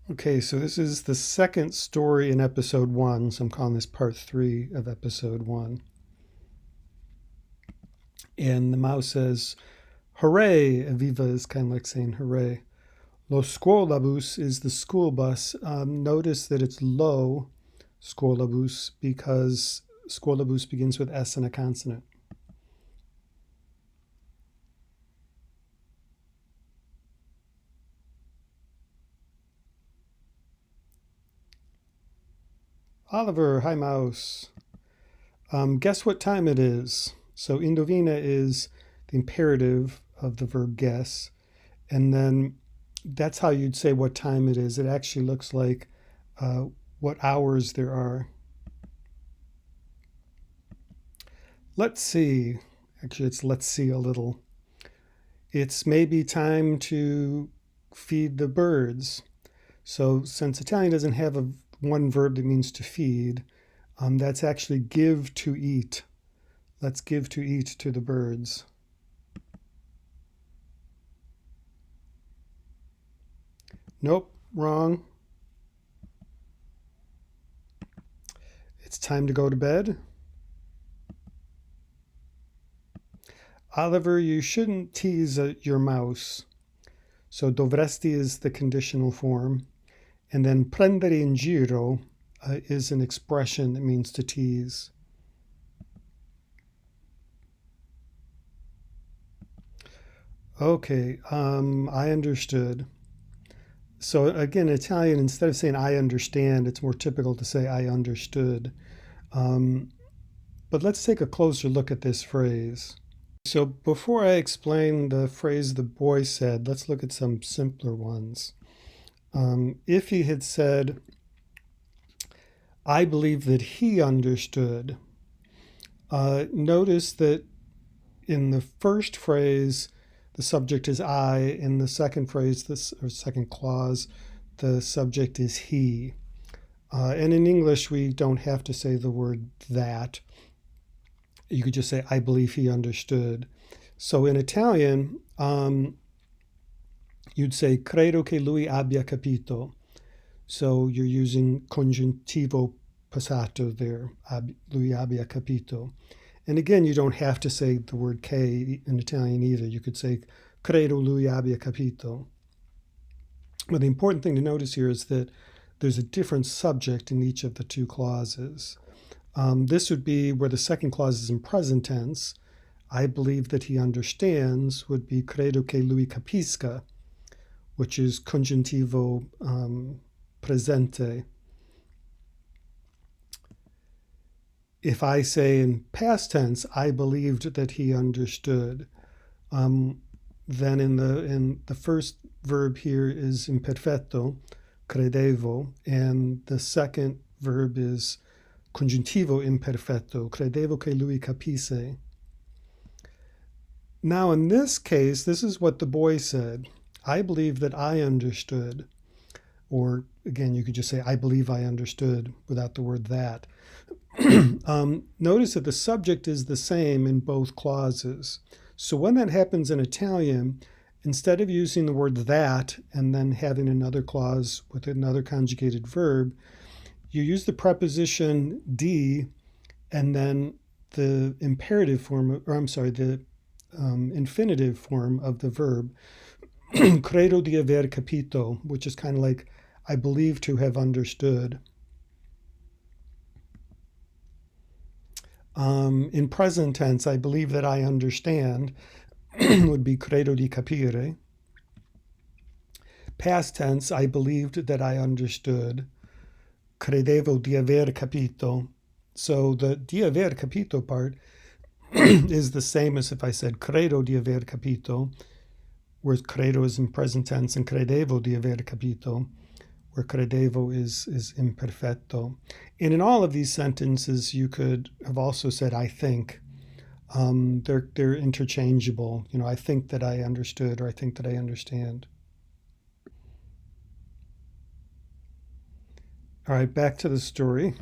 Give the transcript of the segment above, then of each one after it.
Okay, so this is the second story in episode 1, so I'm calling this part 3 of episode 1. And the mouse says, hooray! Aviva is kind of like saying hooray. Lo scuolabus is the school bus. Notice that it's lo scuolabus because scuolabus begins with S and a consonant. Oliver, hi mouse. Guess what time it is? So indovina is the imperative of the verb guess. And then that's how you'd say what time it is. It actually looks like what hours there are. Let's see. Actually, it's let's see a little. It's maybe time to feed the birds. So since Italian doesn't have one verb that means to feed, that's actually give to eat. Let's give to eat to the birds. Nope, wrong. It's time to go to bed. Oliver, you shouldn't tease your mouse. So dovresti is the conditional form. And then prendere in giro is an expression that means to tease. Okay, I understood. So again, in Italian, instead of saying I understand, it's more typical to say I understood. Um, but let's take a closer look at this phrase. So before I explain the phrase the boy said, let's look at some simpler ones. If he had said, I believe that he understood, notice that in the first phrase, the subject is I. In the second phrase, or second clause, the subject is he. And in English, we don't have to say the word that. You could just say, I believe he understood. So in Italian, you'd say, credo che lui abbia capito. So you're using congiuntivo passato there, lui abbia capito. And again, you don't have to say the word che in Italian either. You could say, credo lui abbia capito. But the important thing to notice here is that there's a different subject in each of the two clauses. This would be where the second clause is in present tense. I believe that he understands would be credo che lui capisca, which is congiuntivo presente. If I say in past tense, I believed that he understood, then in the first verb here is imperfetto, credevo, and the second verb is congiuntivo imperfetto, credevo che lui capisse. Now in this case, this is what the boy said. I believe that I understood. Or again, you could just say, I believe I understood without the word that. Notice that the subject is the same in both clauses. So when that happens in Italian, instead of using the word that and then having another clause with another conjugated verb, you use the preposition di and then the imperative form, or I'm sorry, the infinitive form of the verb, credo di aver capito, which is kind of like, I believe to have understood. In present tense, I believe that I understand would be credo di capire. Past tense, I believed that I understood. Credevo di aver capito. So the di aver capito part is the same as if I said credo di aver capito, where credo is in present tense, and credevo di aver capito, where credevo is imperfetto. And in all of these sentences, you could have also said, I think. They're interchangeable. You know, I think that I understood, or I think that I understand. All right, back to the story.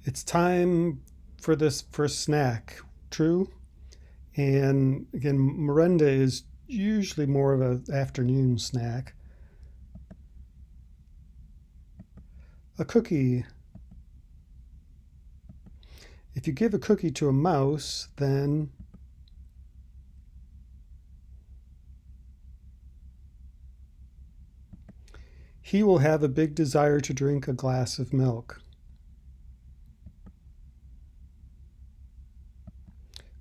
It's time for this first snack. True? And again, merenda is usually more of an afternoon snack. A cookie. If you give a cookie to a mouse, then he will have a big desire to drink a glass of milk.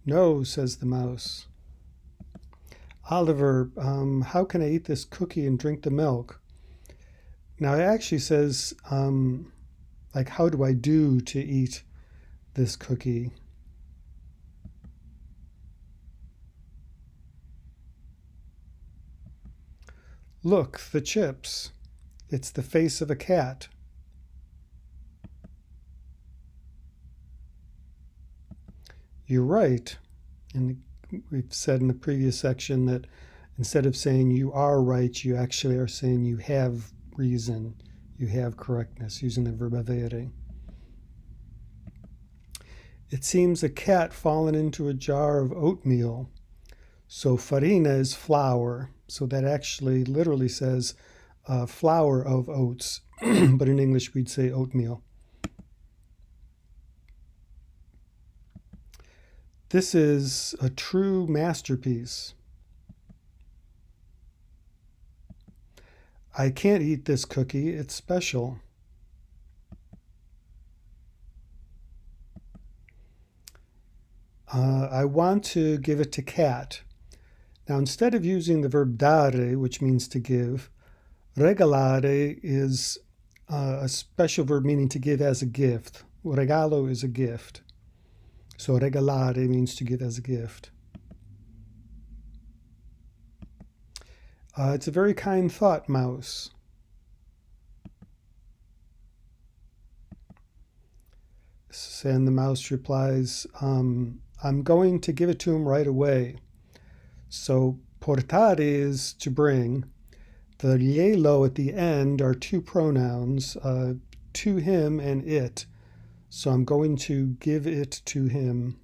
No, says the mouse. Oliver, how can I eat this cookie and drink the milk? Now it actually says, like, how do I do to eat this cookie? Look, the chips. It's the face of a cat. You're right. And we've said in the previous section that instead of saying you are right, you actually are saying you have reason, you have correctness, using the verb avere. It seems a cat fallen into a jar of oatmeal. So farina is flour. So that actually literally says flour of oats, but in English we'd say oatmeal. This is a true masterpiece. I can't eat this cookie, it's special. I want to give it to Cat. Now, instead of using the verb dare, which means to give, regalare is a special verb meaning to give as a gift. Regalo is a gift. So regalare means to give as a gift. It's a very kind thought, Mouse. And the mouse replies, I'm going to give it to him right away. So portare is to bring. The lielo at the end are two pronouns, to him and it. So I'm going to give it to him.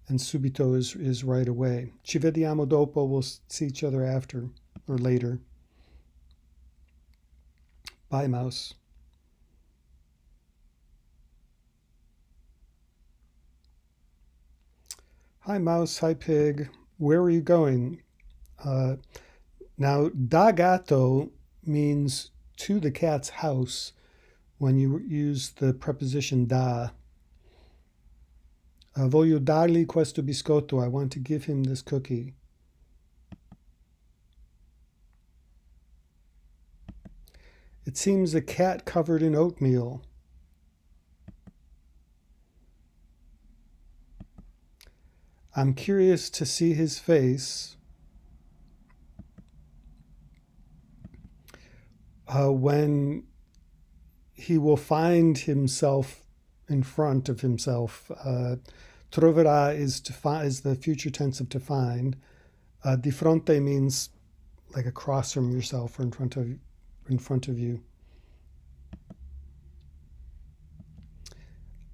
And subito is right away. Ci vediamo dopo, we'll see each other after or later. Bye, mouse. Hi, mouse. Hi, pig. Where are you going? Now, da gatto means to the cat's house when you use the preposition da. Voglio dargli questo biscotto. I want to give him this cookie. It seems a cat covered in oatmeal. I'm curious to see his face when he will find himself in front of himself. Troverà is the future tense of to find. Di fronte means like across from yourself or in front of you.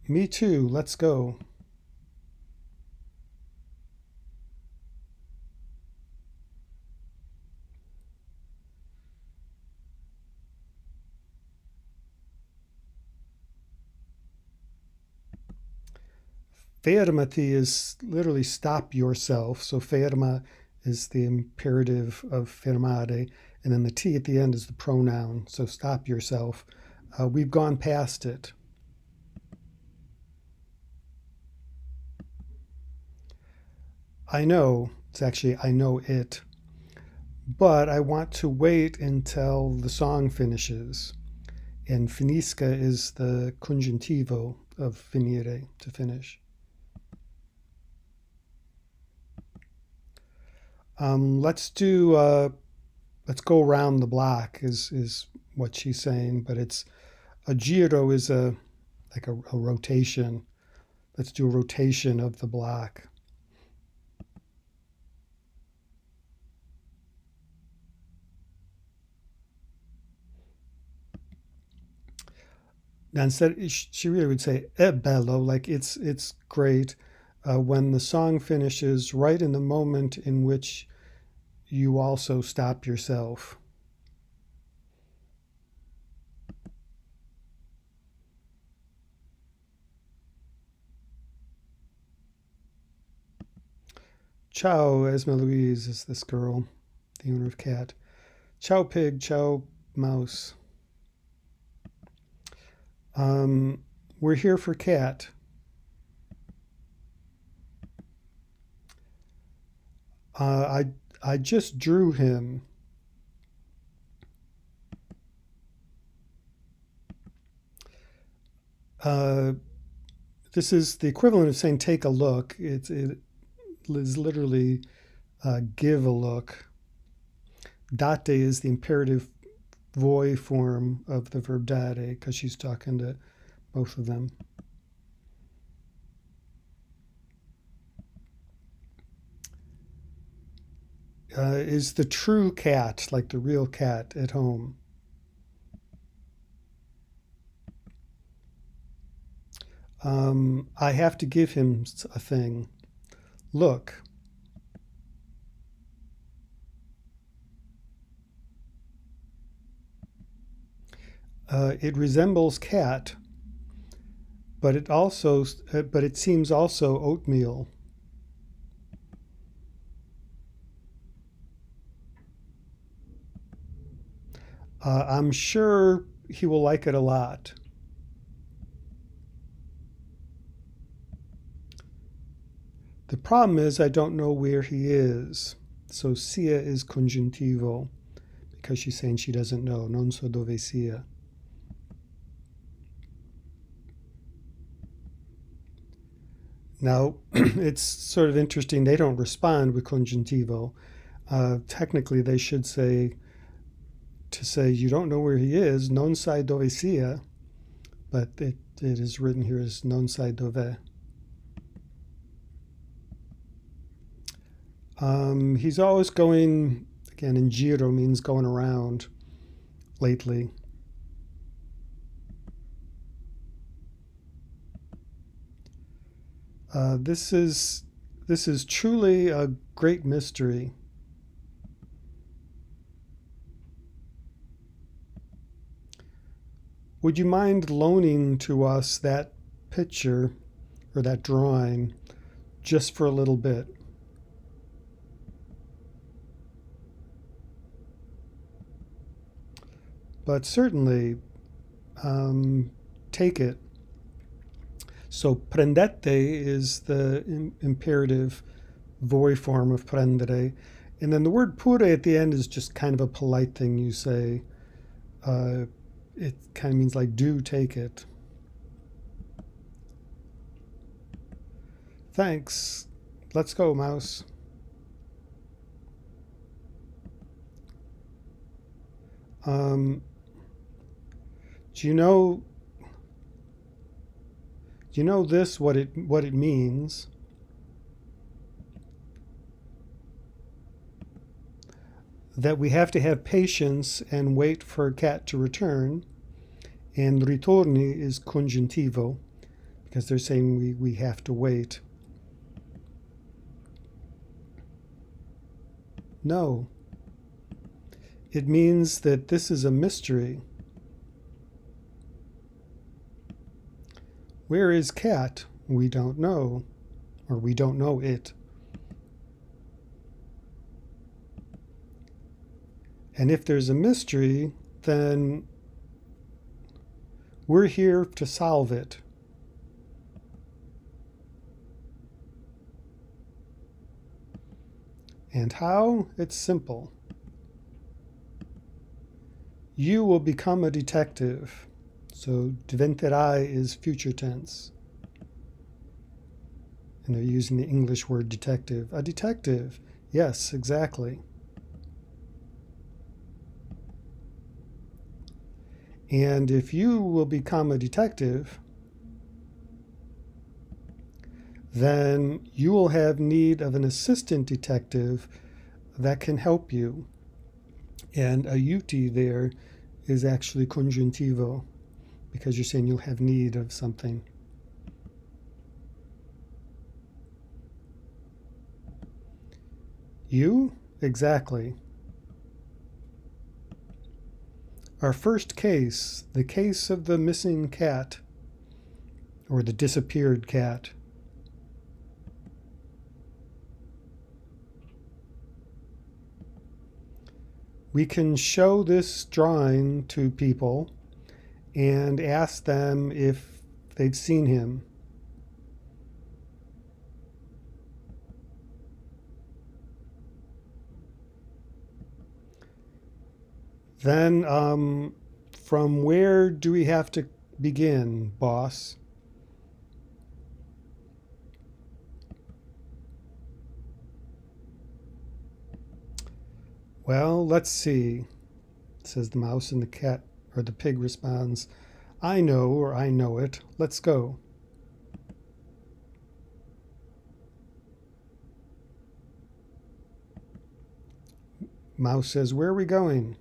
Me too. Let's go. Fermati is literally stop yourself. So ferma is the imperative of fermare, and then the T at the end is the pronoun. So stop yourself. We've gone past it. I know. It's actually, I know it. But I want to wait until the song finishes. And finisca is the congiuntivo of finire, to finish. Let's go around the block is what she's saying, but it's a giro is like a rotation. Let's do a rotation of the block. Now instead, she really would say "è bello," like it's great. when the song finishes right in the moment in which you also stop yourself. Ciao, Esma Louise is this girl, the owner of Cat. Ciao, pig. Ciao, mouse. We're here for Cat. I just drew him. Uh, this is the equivalent of saying take a look. It is literally give a look. Date is the imperative voi form of the verb dare because she's talking to both of them. Is the true cat, like the real cat, at home? I have to give him a thing. Look. It resembles cat, but it seems also oatmeal. I'm sure he will like it a lot. The problem is I don't know where he is. So sia is congiuntivo because she's saying she doesn't know. Non so dove sia. Now, it's sort of interesting. They don't respond with congiuntivo. Technically, they should say, to say you don't know where he is, non sai dove sia, but it is written here as non sai dove. He's always going, again, in giro means going around lately. This is truly a great mystery. Would you mind loaning to us that picture or that drawing just for a little bit? But certainly, take it. So prendete is the imperative voi form of prendere. And then the word pure at the end is just kind of a polite thing you say. It kind of means like do take it. Thanks. Let's go, mouse. Do you know this what it means? That we have to have patience and wait for a cat to return. And ritorni is congiuntivo because they're saying we have to wait. No. It means that this is a mystery. Where is cat? We don't know. Or we don't know it. And if there's a mystery, then we're here to solve it. And how? It's simple. You will become a detective. So diventerai is future tense. And they're using the English word detective. A detective. Yes, exactly. And if you will become a detective, then you will have need of an assistant detective that can help you. And aiuti there is actually congiuntivo because you're saying you'll have need of something. You? Exactly. Our first case, the case of the missing cat, or the disappeared cat. We can show this drawing to people and ask them if they've seen him. Then, from where do we have to begin, boss? Well, let's see, says the mouse, and the cat, or the pig responds, I know, or I know it. Let's go. Mouse says, where are we going?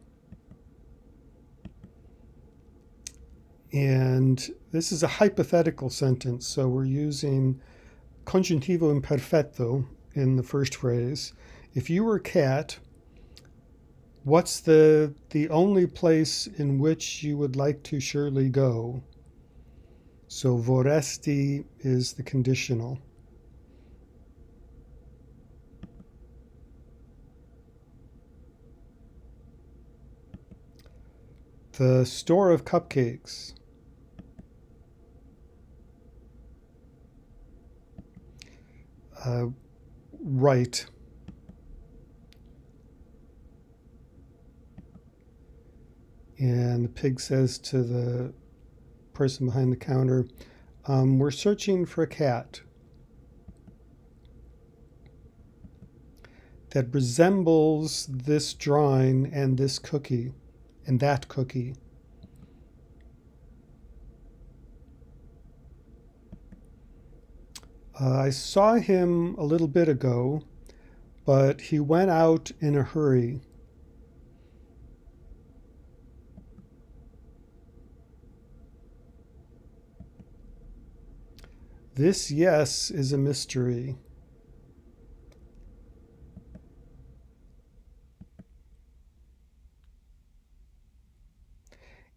And this is a hypothetical sentence, so we're using conjuntivo imperfecto in the first phrase. If you were a cat, what's the only place in which you would like to surely go? So vorresti is the conditional. The store of cupcakes. Uh, right. And the pig says to the person behind the counter, we're searching for a cat that resembles this drawing and this cookie and that cookie. I saw him a little bit ago, but he went out in a hurry. This yes is a mystery.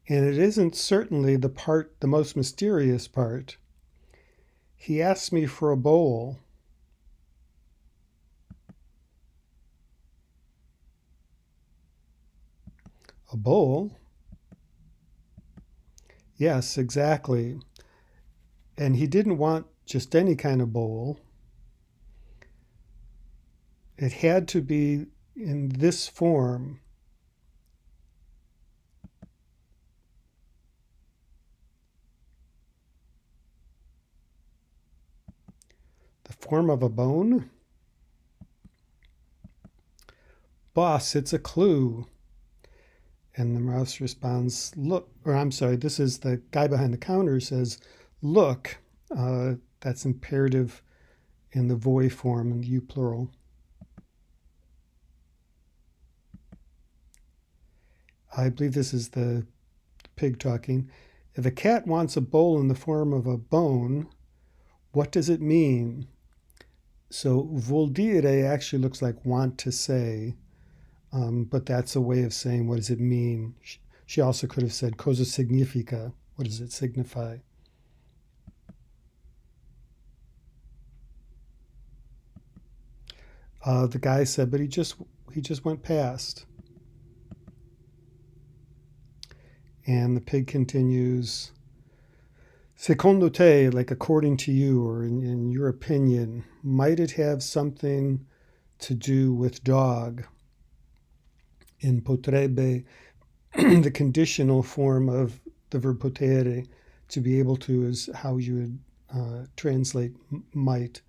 And it isn't certainly the most mysterious part. He asked me for a bowl. A bowl? Yes, exactly. And he didn't want just any kind of bowl. It had to be in this form. The form of a bone? Boss, it's a clue. And the mouse responds, look, or I'm sorry, this is the guy behind the counter says, look. That's imperative in the voi form, in the you plural. I believe this is the pig talking. If a cat wants a bowl in the form of a bone, what does it mean? So vuol dire actually looks like want to say, but that's a way of saying what does it mean. She also could have said cosa significa. What does it signify? The guy said, but he just went past. And the pig continues, secondo te, like according to you, or in your opinion, might it have something to do with dog? In potrebbe, the conditional form of the verb potere, to be able to, is how you would translate might.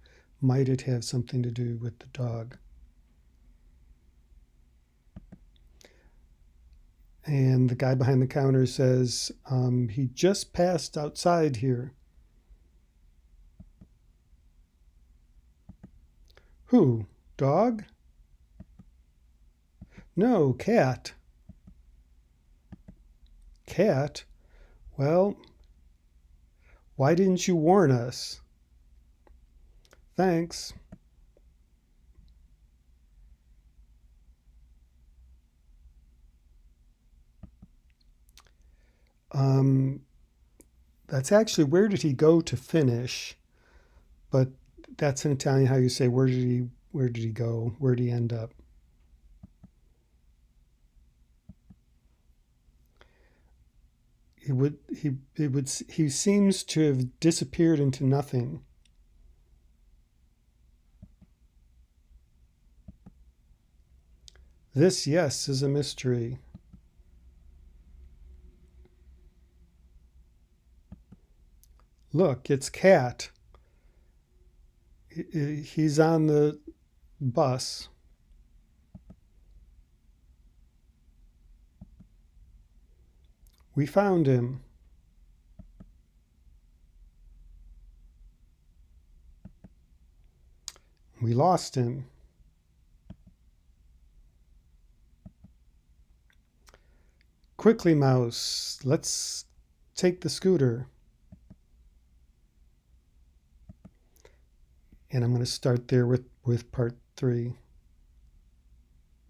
Might it have something to do with the dog? And the guy behind the counter says, he just passed outside here. Who? Dog? No, cat. Cat? Well, why didn't you warn us? Thanks. Um, that's actually where did he go to finish? But that's in Italian how you say where did he go? Where did he end up? He seems to have disappeared into nothing. This, yes, is a mystery. Look, it's Cat. He's on the bus. We found him. We lost him. Quickly, Mouse, let's take the scooter. And I'm going to start there with part 3.